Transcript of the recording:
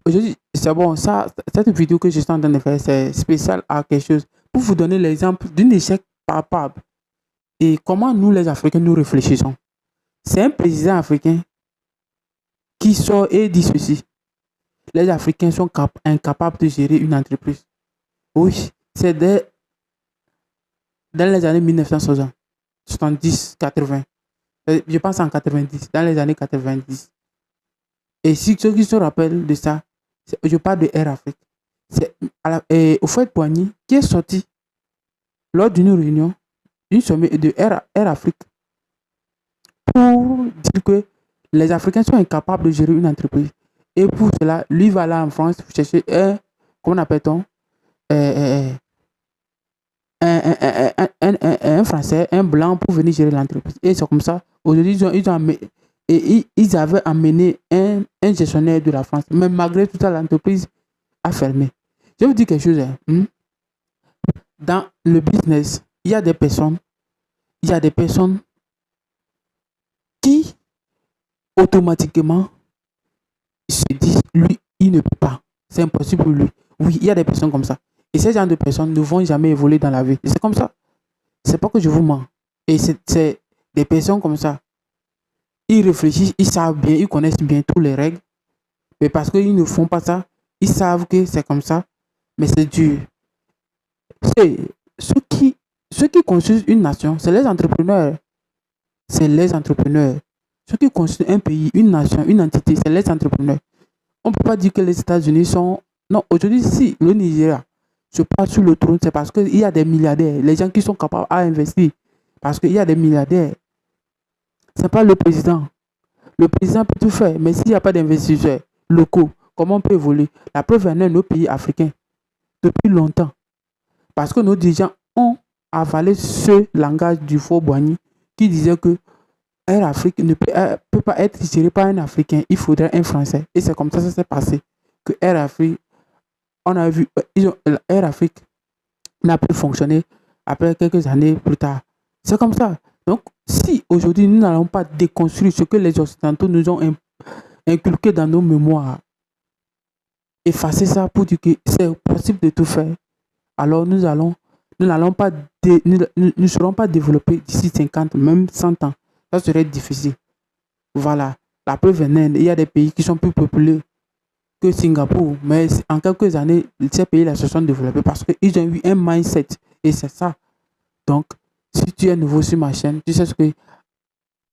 Aujourd'hui, c'est bon, ça, cette vidéo que je suis en train de faire, c'est spécial à quelque chose. Pour vous donner l'exemple d'un échec palpable et comment nous, les Africains, nous réfléchissons. C'est un président africain qui sort et dit ceci. Les Africains sont incapables de gérer une entreprise. Oui, c'est dans les années 1960, 70, 80. Je pense en 90, dans les années 90. Et si ceux qui se rappellent de ça, je parle de Air Afrique. C'est au fait Poigny qui est sorti lors d'une réunion, d'une sommet de Air Afrique pour dire que les Africains sont incapables de gérer une entreprise. Et pour cela, lui va là en France chercher comment appelle-t-on, euh, un Français, un Blanc pour venir gérer l'entreprise. Et c'est comme ça. Aujourd'hui, ils avaient amené un gestionnaire de la France. Mais malgré tout ça, l'entreprise a fermé. Je vais vous dire quelque chose. Dans le business, il y a des personnes qui automatiquement se disent, lui, il ne peut pas. C'est impossible pour lui. Oui, il y a des personnes comme ça. Et ces gens de personnes ne vont jamais évoluer dans la vie. C'est comme ça. C'est pas que je vous mens. Et c'est des personnes comme ça. Ils réfléchissent, ils savent bien, ils connaissent bien toutes les règles. Mais parce qu'ils ne font pas ça, ils savent que c'est comme ça. Mais c'est dur. C'est ceux qui construisent une nation, c'est les entrepreneurs. C'est les entrepreneurs. Ceux qui construisent un pays, une nation, une entité, c'est les entrepreneurs. On ne peut pas dire que les États-Unis sont... Non, aujourd'hui, si le Nigeria se passe sur le trône, c'est parce qu'il y a des milliardaires, les gens qui sont capables à investir. Parce qu'il y a des milliardaires. Ce n'est pas le président. Le président peut tout faire, mais s'il n'y a pas d'investisseurs locaux, comment on peut évoluer? La preuve en est nos pays africains depuis longtemps. Parce que nos dirigeants ont avalé ce langage du faux Boigny qui disait que Air Afrique ne peut pas être géré par un Africain, il faudrait un Français. Et c'est comme ça que ça s'est passé. Que Air Afrique, on a vu, Air Afrique n'a plus fonctionné après quelques années plus tard. C'est comme ça. Donc, si aujourd'hui nous n'allons pas déconstruire ce que les Occidentaux nous ont inculqué dans nos mémoires, effacer ça pour dire que c'est possible de tout faire, alors nous n'allons pas, nous ne serons pas développés d'ici 50, même 100 ans. Ça serait difficile. Voilà. La preuve est il y a des pays qui sont plus peuplés que Singapour, mais en quelques années, ces pays-là se sont développés parce qu'ils ont eu un mindset. Et c'est ça. Donc, si tu es nouveau sur ma chaîne, tu sais ce que